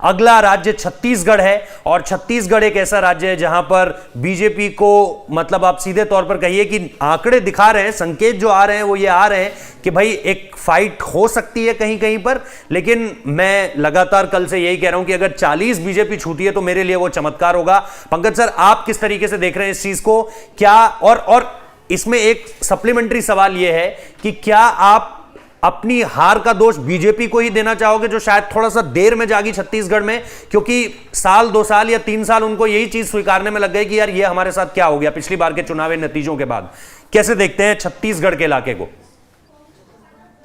अगला राज्य छत्तीसगढ़ है, और छत्तीसगढ़ एक ऐसा राज्य है जहां पर बीजेपी को, मतलब आप सीधे तौर पर कहिए कि आंकड़े दिखा रहे हैं, संकेत जो आ रहे हैं वो ये आ रहे हैं कि भाई एक फाइट हो सकती है कहीं कहीं पर। लेकिन मैं लगातार कल से यही कह रहा हूं कि अगर 40 बीजेपी छूटी है तो मेरे लिए वो चमत्कार होगा। पंकज सर, आप किस तरीके से देख रहे हैं इस चीज को? क्या और इसमें एक सप्लीमेंट्री सवाल यह है कि क्या आप अपनी हार का दोष बीजेपी को ही देना चाहोगे, जो शायद थोड़ा सा देर में जागी छत्तीसगढ़ में, क्योंकि साल 2 साल या 3 साल उनको यही चीज स्वीकारने में लग गए कि यार ये हमारे साथ क्या हो गया पिछली बार के चुनावी नतीजों के बाद? कैसे देखते हैं छत्तीसगढ़ के इलाके को?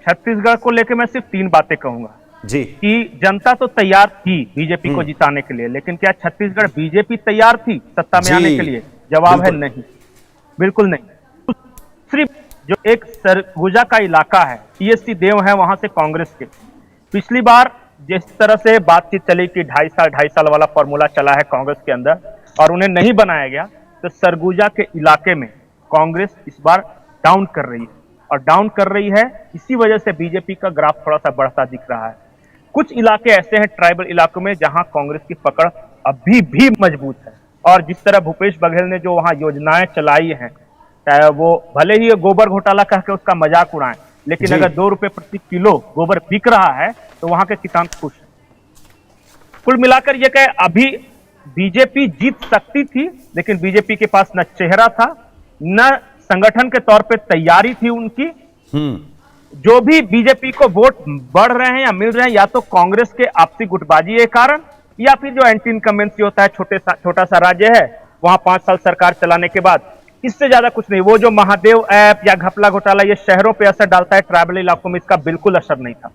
छत्तीसगढ़ को लेकर मैं सिर्फ 3 बातें कहूंगा जी। कि जनता तो तैयार थी बीजेपी को जिताने के लिए, लेकिन क्या छत्तीसगढ़ बीजेपी तैयार थी सत्ता में आने के लिए? जवाब है नहीं, बिल्कुल नहीं। सिर्फ जो एक सरगुजा का इलाका है, टीएससी देव है वहां से कांग्रेस के, पिछली बार जिस तरह से बातचीत चली कि 2.5 साल वाला फॉर्मूला चला है कांग्रेस के अंदर और उन्हें नहीं बनाया गया, तो सरगुजा के इलाके में कांग्रेस इस बार डाउन कर रही है, और डाउन कर रही है इसी वजह से बीजेपी का ग्राफ थोड़ा सा बढ़ता दिख रहा है। कुछ इलाके ऐसे हैं ट्राइबल इलाकों में जहां कांग्रेस की पकड़ अभी भी मजबूत है, और जिस तरह भूपेश बघेल ने जो वहां योजनाएं चलाई हैं, चाहे वो भले ही गोबर घोटाला कह के उसका मजाक उड़ाएं, लेकिन अगर 2 रुपए प्रति किलो गोबर बिक रहा है तो वहां के किसान खुश हैं। कुल मिलाकर ये कहे अभी बीजेपी जीत सकती थी, लेकिन बीजेपी के पास न चेहरा था, न संगठन के तौर पे तैयारी थी उनकी। जो भी बीजेपी को वोट बढ़ रहे हैं या मिल रहे हैं, या तो कांग्रेस के आपसी गुटबाजी के कारण, या फिर जो एंटी इनकम्बेंसी होता है, छोटा सा राज्य है वहां 5 साल सरकार चलाने के बाद, इससे ज्यादा कुछ नहीं। वो जो महादेव ऐप या घपला घोटाला ये शहरों पे असर डालता है, ट्राइबल इलाकों में इसका बिल्कुल असर नहीं था।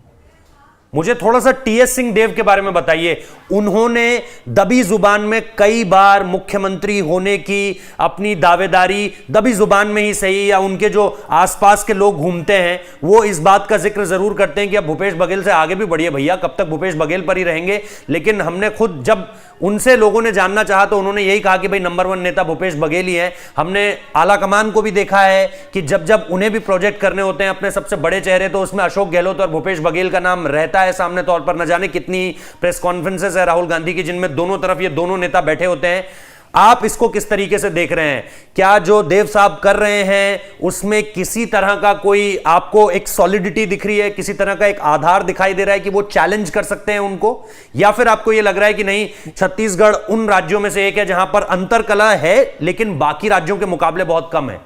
मुझे थोड़ा सा टीएस सिंह देव के बारे में बताइए। उन्होंने दबी जुबान में कई बार मुख्यमंत्री होने की अपनी दावेदारी, दबी जुबान में ही सही, या उनके जो आसपास के लोग घूमते हैं वो इस बात का जिक्र जरूर करते हैं कि अब भूपेश बघेल से आगे भी बढ़िए भैया, कब तक भूपेश बघेल पर ही रहेंगे। लेकिन हमने खुद जब उनसे लोगों ने जानना चाहा तो उन्होंने यही कहा कि भाई नंबर 1 नेता भूपेश बघेल ही हैं। हमने आला कमान को भी देखा है कि जब जब उन्हें भी प्रोजेक्ट करने होते हैं अपने सबसे बड़े चेहरे, तो उसमें अशोक गहलोत और भूपेश बघेल का नाम रहता है सामने तौर पर। न जाने कितनी प्रेस कॉन्फ्रेंसेस है राहुल गांधी की जिनमें दोनों तरफ ये दोनों नेता बैठे होते हैं। आप इसको किस तरीके से देख रहे हैं? क्या जो देव साहब कर रहे हैं उसमें किसी तरह का कोई आपको एक सॉलिडिटी दिख रही है, किसी तरह का एक आधार दिखाई दे रहा है कि वो चैलेंज कर सकते हैं उनको, या फिर आपको ये लग रहा है कि नहीं, छत्तीसगढ़ उन राज्यों में से एक है जहां पर अंतरकला है लेकिन बाकी राज्यों के मुकाबले बहुत कम है?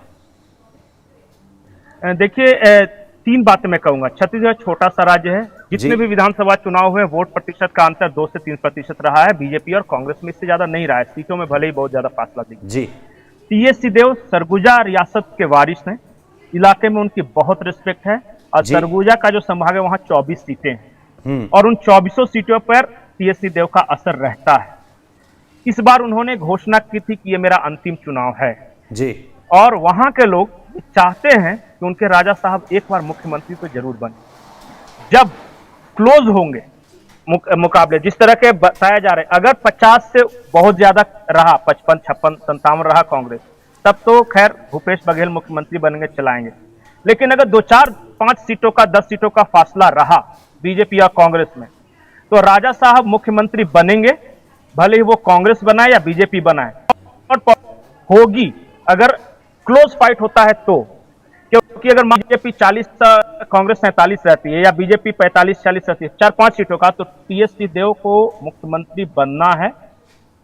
देखिए 3 बातें मैं कहूंगा। छत्तीसगढ़ छोटा सा राज्य है, जितने भी विधानसभा चुनाव हुए वोट प्रतिशत का अंतर 2 से 3% रहा है। बीजेपी और कांग्रेस में इससे ज्यादा नहीं रहा है, सीटों में भले ही बहुत ज्यादा फासला दिखा जी। टीएस देव सरगुजा रियासत के वारिस हैं, इलाके में उनकी बहुत रिस्पेक्ट है, और सरगुजा का जो संभाग है वहां 24 सीटें हैं, और उन 24 सीटों पर टीएस देव का असर रहता है। इस बार उन्होंने घोषणा की थी कि ये मेरा अंतिम चुनाव है जी, और वहां के लोग चाहते हैं कि उनके राजा साहब एक बार मुख्यमंत्री तो जरूर बने। जब क्लोज होंगे मुकाबले, जिस तरह के बताया जा रहे हैं, अगर 50 से बहुत ज्यादा रहा, 55, 56, 57 रहा कांग्रेस, तब तो खैर भूपेश बघेल मुख्यमंत्री बनेंगे, चलाएंगे। लेकिन अगर 2, 4, 5 सीटों का, 10 सीटों का फासला रहा बीजेपी या कांग्रेस में, तो राजा साहब मुख्यमंत्री बनेंगे, भले ही वो कांग्रेस बनाए या बीजेपी बनाए। और होगी अगर क्लोज फाइट होता है तो, क्योंकि अगर बीजेपी 40 कांग्रेस 47 रहती है, या बीजेपी 45-40 रहती है, 4-5 सीटों का, तो टीएस देव को मुख्यमंत्री बनना है,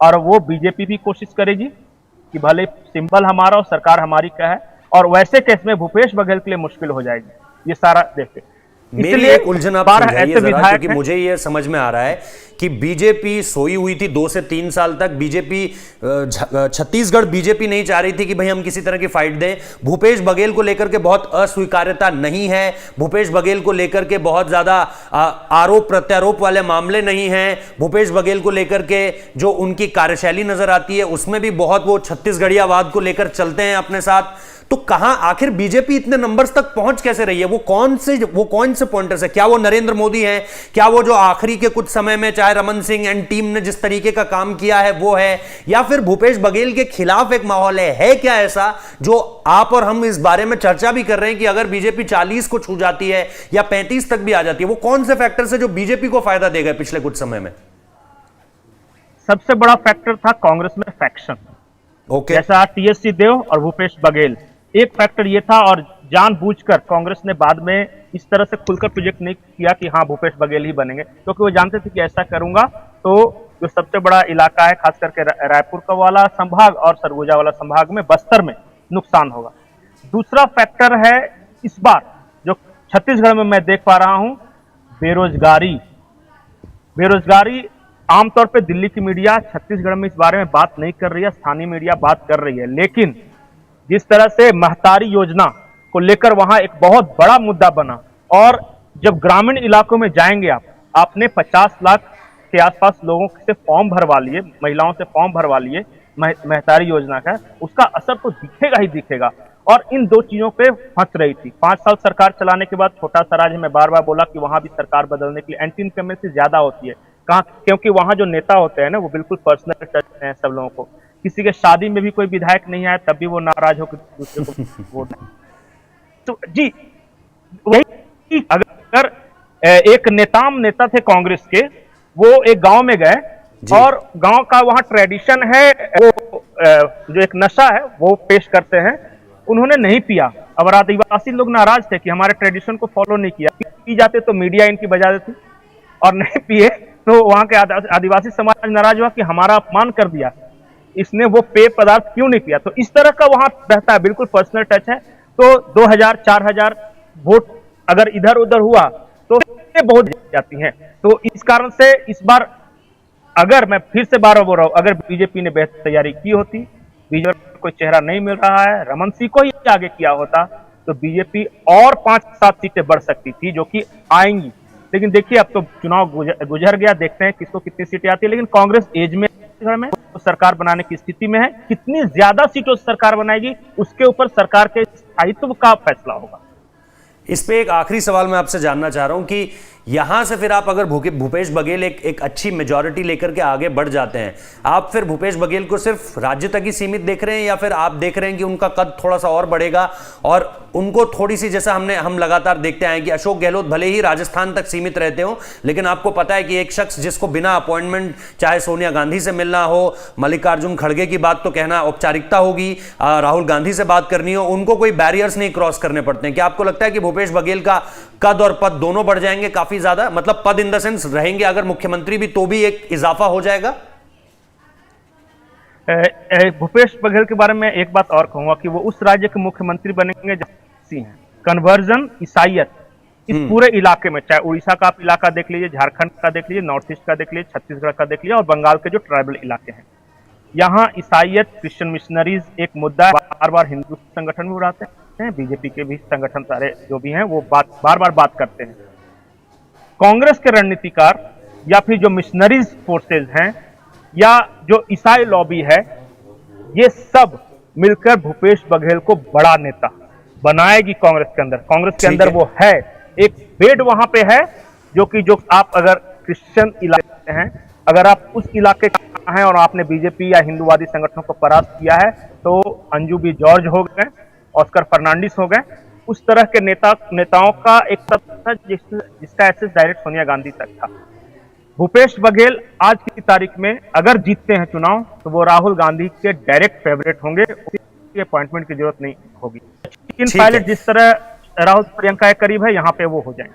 और वो बीजेपी भी कोशिश करेगी कि भले सिंबल हमारा और सरकार हमारी का है, और वैसे केस में भूपेश बघेल के लिए मुश्किल हो जाएगी। ये सारा देखते मेरी एक उलझन आप समझाइए जरा, क्योंकि मुझे ये समझ में आ रहा है कि बीजेपी सोई हुई थी 2 से 3 साल तक। बीजेपी छत्तीसगढ़ बीजेपी नहीं चाह रही थी कि भाई हम किसी तरह की फाइट दें। भूपेश बघेल को लेकर के बहुत अस्वीकार्यता नहीं है, भूपेश बघेल को लेकर के बहुत ज्यादा आरोप प्रत्यारोप वाले मामले नहीं हैं, भूपेश बघेल को लेकर के जो उनकी कार्यशैली नजर आती है उसमें भी बहुत वो छत्तीसगढ़ियावाद को लेकर चलते हैं अपने साथ। तो कहां आखिर बीजेपी इतने नंबर्स तक पहुंच कैसे रही है? वो कौन से पॉइंटर्स है? क्या वो नरेंद्र मोदी है? क्या वो जो आखिरी के कुछ समय में चाहे रमन सिंह एंड टीम ने जिस तरीके का काम किया है वो है, या फिर भूपेश बघेल के खिलाफ एक माहौल है क्या ऐसा जो आप और हम इस बारे में चर्चा भी कर रहे हैं कि अगर बीजेपी 40 को छू जाती है या 35 तक भी आ जाती है, वो कौन से फैक्टर है जो बीजेपी को फायदा देगा पिछले कुछ समय में? सबसे बड़ा फैक्टर था कांग्रेस में फैक्शन, ओके। जैसा टीएस सिंहदेव और भूपेश बघेल। एक फैक्टर ये था, और जानबूझकर कांग्रेस ने बाद में इस तरह से खुलकर प्रोजेक्ट नहीं किया कि हाँ भूपेश बघेल ही बनेंगे, क्योंकि वो जानते थे कि ऐसा करूंगा तो जो सबसे बड़ा इलाका है खास करके रायपुर का वाला संभाग और सरगुजा वाला संभाग में, बस्तर में नुकसान होगा। दूसरा फैक्टर है इस बार जो छत्तीसगढ़ में मैं देख पा रहा हूं, बेरोजगारी। बेरोजगारी आमतौर पे दिल्ली की मीडिया छत्तीसगढ़ में इस बारे में बात नहीं कर रही है, स्थानीय मीडिया बात कर रही है, लेकिन जिस तरह से महतारी योजना को लेकर वहां एक बहुत बड़ा मुद्दा बना, और जब ग्रामीण इलाकों में जाएंगे आपने 50 लाख के आसपास लोगों से फॉर्म भरवा लिए, महिलाओं से फॉर्म भरवा लिए महतारी योजना का, उसका असर तो दिखेगा ही दिखेगा। और इन दो चीजों पे फंस रही थी। 5 साल सरकार चलाने के बाद छोटा सा राज्य में बार बार बोला कि वहां भी सरकार बदलने के लिए एंटी इनकम्बेंसी ज्यादा होती है, कहा क्योंकि वहां जो नेता होते हैं ना वो बिल्कुल पर्सनल टच हैं सब लोगों को। किसी के शादी में भी कोई विधायक नहीं आया तब भी वो नाराज होकर दूसरे को वोट। तो जी वही, अगर एक नेता थे कांग्रेस के, वो एक गांव में गए और गांव का वहां ट्रेडिशन है, वो जो एक नशा है वो पेश करते हैं, उन्होंने नहीं पिया। अब आदिवासी लोग नाराज थे कि हमारे ट्रेडिशन को फॉलो नहीं किया, पी जाते तो मीडिया इनकी बजा देती, और नहीं पिए तो वहां के आदिवासी समाज नाराज हुआ कि हमारा अपमान कर दिया, इसने वो पेय पदार्थ क्यों नहीं पिया। तो इस तरह का वहां रहता है, बिल्कुल पर्सनल टच है। तो 2000-4000 वोट अगर इधर उधर हुआ तो बहुत जाती हैं। तो इस कारण से इस बार, अगर मैं फिर से बार बोल रहा हूं, अगर बीजेपी ने बेहतर तैयारी की होती, बीजेपी को कोई चेहरा नहीं मिल रहा है, रमन सिंह को ही आगे किया होता, तो बीजेपी और 5-7 सीटें बढ़ सकती थी, जो कि आएंगी। लेकिन देखिए अब तो चुनाव गुजर गया, देखते हैं किसको कितनी सीटें आती है। लेकिन कांग्रेस एज में तो सरकार बनाने की स्थिति में है, कितनी ज्यादा सीटों से सरकार बनाएगी उसके ऊपर सरकार के स्थायित्व का फैसला होगा। इस पे एक आखिरी सवाल मैं आपसे जानना चाह रहा हूं कि यहां से फिर आप अगर भूपेश बघेल एक अच्छी मेजॉरिटी लेकर के आगे बढ़ जाते हैं, आप फिर भूपेश बघेल को सिर्फ राज्य तक ही सीमित देख रहे हैं, या फिर आप देख रहे हैं कि उनका कद थोड़ा सा और बढ़ेगा और उनको थोड़ी सी, जैसा हम लगातार देखते आए कि अशोक गहलोत भले ही राजस्थान तक सीमित रहते हो, लेकिन आपको पता है कि एक शख्स जिसको बिना अपॉइंटमेंट, चाहे सोनिया गांधी से मिलना हो, मल्लिकार्जुन खड़गे की बात तो कहना औपचारिकता होगी, राहुल गांधी से बात करनी हो, उनको कोई बैरियर्स नहीं क्रॉस करने पड़ते हैं। क्या आपको लगता है कि भूपेश बघेल का कद और पद दोनों बढ़ जाएंगे काफी ज्यादा? मतलब पद इन द सेंस रहेंगे अगर मुख्यमंत्री भी, तो भी एक इजाफा हो जाएगा? भूपेश बघेल के बारे में एक बात और कहूंगा कि वो उस राज्य के मुख्यमंत्री बनेंगे जैसे हैं कन्वर्जन, ईसाइयत इस पूरे इलाके में, चाहे उड़ीसा का आप इलाका देख लीजिए, झारखंड का देख लीजिए, नॉर्थ ईस्ट का देख लीजिए, छत्तीसगढ़ का देख लीजिए, और बंगाल के जो ट्राइबल इलाके हैं, यहाँ ईसाइयत, क्रिश्चियन मिशनरीज एक मुद्दा है। बार बार हिंदू संगठन भी उड़ाते हैं, बीजेपी के भी संगठन सारे जो भी हैं वो बार बार बात करते हैं। कांग्रेस के रणनीतिकार या फिर जो मिशनरीज फोर्सेज हैं या जो ईसाई लॉबी है, ये सब मिलकर भूपेश बघेल को बड़ा नेता बनाएगी कांग्रेस के अंदर। कांग्रेस के अंदर वो है, एक बेड वहां पे है, जो आप अगर क्रिश्चियन इलाके हैं, अगर आप उस इलाके का हैं और आपने बीजेपी या हिंदूवादी संगठनों को परास्त किया है, तो अंजू बी जॉर्ज हो गए, ऑस्कर फर्नांडिस हो गए, उस तरह के नेताओं का एक तत्व था जिसका एक्सेस डायरेक्ट सोनिया गांधी तक था। भूपेश बघेल आज की तारीख में अगर जीतते हैं चुनाव, तो वो राहुल गांधी के डायरेक्ट फेवरेट होंगे, उसकी अपॉइंटमेंट की जरूरत नहीं होगी। लेकिन पायलट जिस तरह राहुल प्रियंका के करीब है, यहाँ पे वो हो जाएंगे।